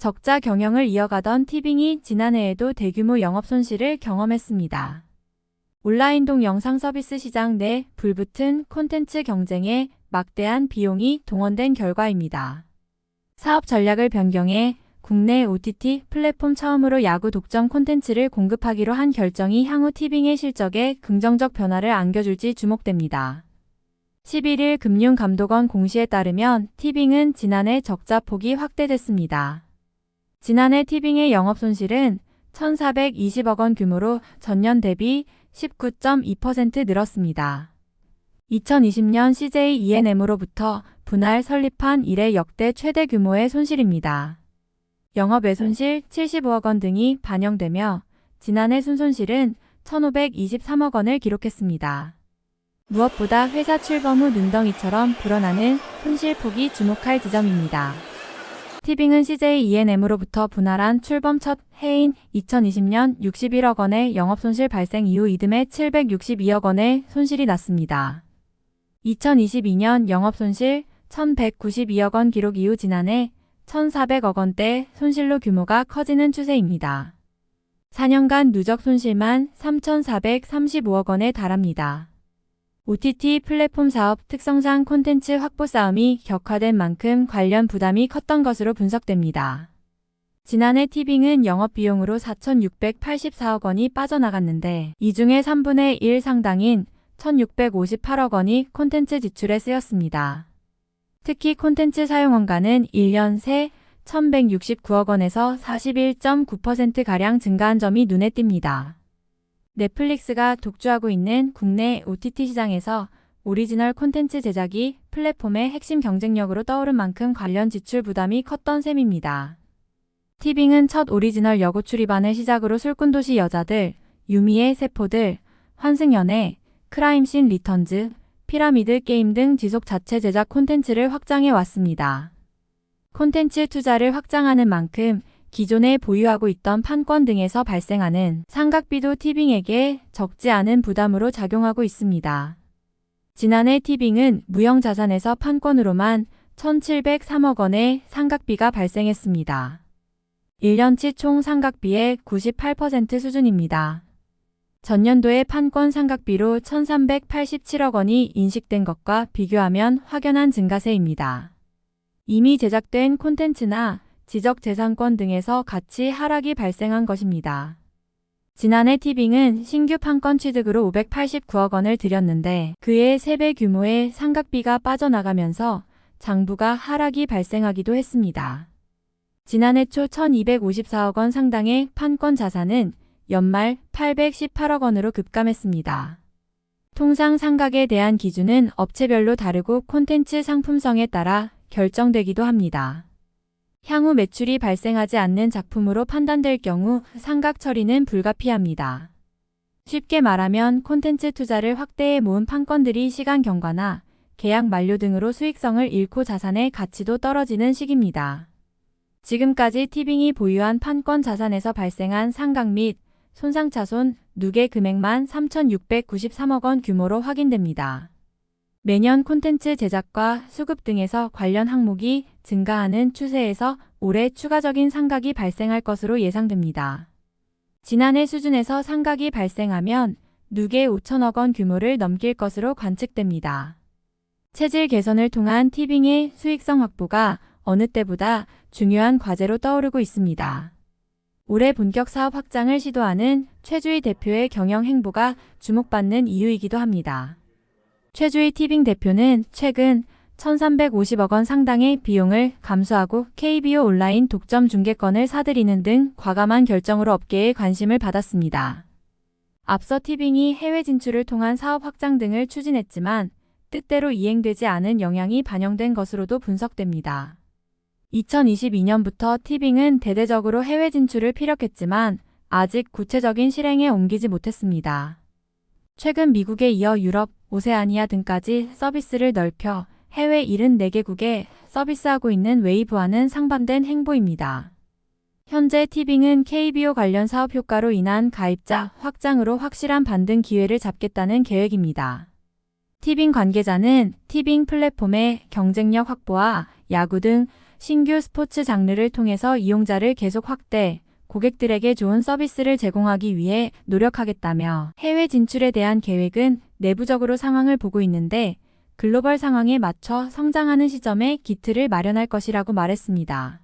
적자 경영을 이어가던 티빙이 지난해에도 대규모 영업 손실을 경험했습니다. 온라인 동영상 서비스 시장 내 불붙은 콘텐츠 경쟁에 막대한 비용이 동원된 결과입니다. 사업 전략을 변경해 국내 OTT 플랫폼 처음으로 야구 독점 콘텐츠를 공급하기로 한 결정이 향후 티빙의 실적에 긍정적 변화를 안겨줄지 주목됩니다. 11일 금융감독원 공시에 따르면 티빙은 지난해 적자 폭이 확대됐습니다. 지난해 티빙의 영업손실은 1,420억 원 규모로 전년 대비 19.2% 늘었습니다. 2020년 CJ E&M으로부터 분할 설립한 이래 역대 최대 규모의 손실입니다. 영업외손실 75억 원 등이 반영되며 지난해 순손실은 1,523억 원을 기록했습니다. 무엇보다 회사 출범 후 눈덩이처럼 불어나는 손실폭이 주목할 지점입니다. 티빙은 CJ E&M으로부터 분할한 출범 첫 해인 2020년 61억 원의 영업손실 발생 이후 이듬해 762억 원의 손실이 났습니다. 2022년 영업손실 1,192억 원 기록 이후 지난해 1,400억 원대 손실로 규모가 커지는 추세입니다. 4년간 누적 손실만 3,435억 원에 달합니다. OTT 플랫폼 사업 특성상 콘텐츠 확보 싸움이 격화된 만큼 관련 부담이 컸던 것으로 분석됩니다. 지난해 티빙은 영업비용으로 4,684억 원이 빠져나갔는데 이 중에 3분의 1 상당인 1,658억 원이 콘텐츠 지출에 쓰였습니다. 특히 콘텐츠 사용원가는 1년 새 1,169억 원에서 41.9%가량 증가한 점이 눈에 띕니다. 넷플릭스가 독주하고 있는 국내 OTT 시장에서 오리지널 콘텐츠 제작이 플랫폼의 핵심 경쟁력으로 떠오른 만큼 관련 지출 부담이 컸던 셈입니다. 티빙은 첫 오리지널 여고 출입반을 시작으로 술꾼도시 여자들, 유미의 세포들, 환승연애, 크라임씬 리턴즈, 피라미드 게임 등 지속 자체 제작 콘텐츠를 확장해 왔습니다. 콘텐츠 투자를 확장하는 만큼 기존에 보유하고 있던 판권 등에서 발생하는 상각비도 티빙에게 적지 않은 부담으로 작용하고 있습니다. 지난해 티빙은 무형자산에서 판권으로만 1,703억 원의 상각비가 발생했습니다. 1년치 총 상각비의 98% 수준입니다. 전년도의 판권 상각비로 1,387억 원이 인식된 것과 비교하면 확연한 증가세입니다. 이미 제작된 콘텐츠나 지적재산권 등에서 가치 하락이 발생한 것입니다. 지난해 티빙은 신규 판권 취득으로 589억 원을 들였는데 그의 3배 규모의 상각비가 빠져나가면서 장부가 하락이 발생하기도 했습니다. 지난해 초 1,254억 원 상당의 판권 자산은 연말 818억 원으로 급감했습니다. 통상 상각에 대한 기준은 업체별로 다르고 콘텐츠 상품성에 따라 결정되기도 합니다. 향후 매출이 발생하지 않는 작품으로 판단될 경우 상각 처리는 불가피합니다. 쉽게 말하면 콘텐츠 투자를 확대해 모은 판권들이 시간 경과나 계약 만료 등으로 수익성을 잃고 자산의 가치도 떨어지는 시기입니다. 지금까지 티빙이 보유한 판권 자산에서 발생한 상각 및 손상차손 누계 금액만 3,693억 원 규모로 확인됩니다. 매년 콘텐츠 제작과 수급 등에서 관련 항목이 증가하는 추세에서 올해 추가적인 상각이 발생할 것으로 예상됩니다. 지난해 수준에서 상각이 발생하면 누계 5천억 원 규모를 넘길 것으로 관측됩니다. 체질 개선을 통한 티빙의 수익성 확보가 어느 때보다 중요한 과제로 떠오르고 있습니다. 올해 본격 사업 확장을 시도하는 최주희 대표의 경영 행보가 주목받는 이유이기도 합니다. 최주희 티빙 대표는 최근 1,350억 원 상당의 비용을 감수하고 KBO 온라인 독점 중계권을 사들이는 등 과감한 결정으로 업계의 관심을 받았습니다. 앞서 티빙이 해외 진출을 통한 사업 확장 등을 추진했지만 뜻대로 이행되지 않은 영향이 반영된 것으로도 분석됩니다. 2022년부터 티빙은 대대적으로 해외 진출을 피력했지만 아직 구체적인 실행에 옮기지 못했습니다. 최근 미국에 이어 유럽, 오세아니아 등까지 서비스를 넓혀 해외 74개국에 서비스하고 있는 웨이브와는 상반된 행보입니다. 현재 티빙은 KBO 관련 사업 효과로 인한 가입자 확장으로 확실한 반등 기회를 잡겠다는 계획입니다. 티빙 관계자는 티빙 플랫폼의 경쟁력 확보와 야구 등 신규 스포츠 장르를 통해서 이용자를 계속 확대, 고객들에게 좋은 서비스를 제공하기 위해 노력하겠다며 해외 진출에 대한 계획은 내부적으로 상황을 보고 있는데 글로벌 상황에 맞춰 성장하는 시점에 기틀을 마련할 것이라고 말했습니다.